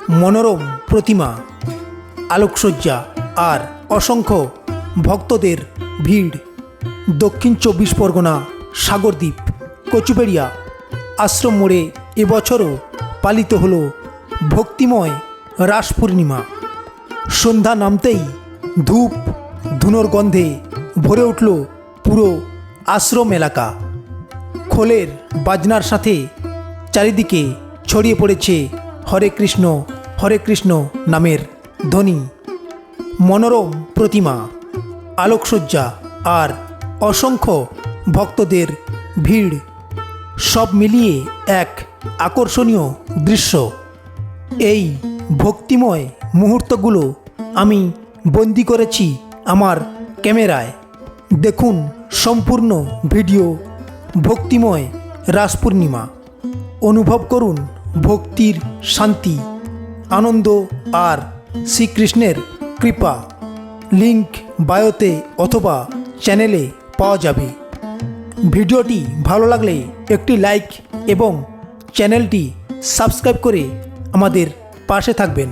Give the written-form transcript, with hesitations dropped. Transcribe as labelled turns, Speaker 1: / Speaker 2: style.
Speaker 1: মনোরম প্রতিমা, আলোকসজ্জা আর অসংখ্য ভক্তদের ভিড়। দক্ষিণ 24 পরগনা সাগরদ্বীপ কচুবেড়িয়া আশ্রম মোড়ে এবছরও পালিত হল ভক্তিময় রাস পূর্ণিমা। সন্ধ্যা নামতেই ধূপ ধুনোর গন্ধে ভরে উঠল পুরো আশ্রম এলাকা। খোলের বাজনার সাথে চারিদিকে ছড়িয়ে পড়েছে হরে কৃষ্ণ নামের ধ্বনি। মনোরম প্রতিমা, আলোকসজ্জা আর অসংখ্য ভক্তদের ভিড়, সব মিলিয়ে এক আকর্ষণীয় দৃশ্য। এই ভক্তিময় মুহূর্তগুলো আমি বন্দি করেছি আমার ক্যামেরায়। দেখুন সম্পূর্ণ ভিডিও ভক্তিময় রাস পূর্ণিমা। অনুভব করুন ভক্তির শান্তি, আনন্দ আর শ্রীকৃষ্ণের কৃপা। লিংক বায়োতে অথবা চ্যানেলে পাওয়া যাবে। ভিডিওটি ভালো লাগলে একটি লাইক এবং চ্যানেলটি সাবস্ক্রাইব করে আমাদের পাশে থাকবেন।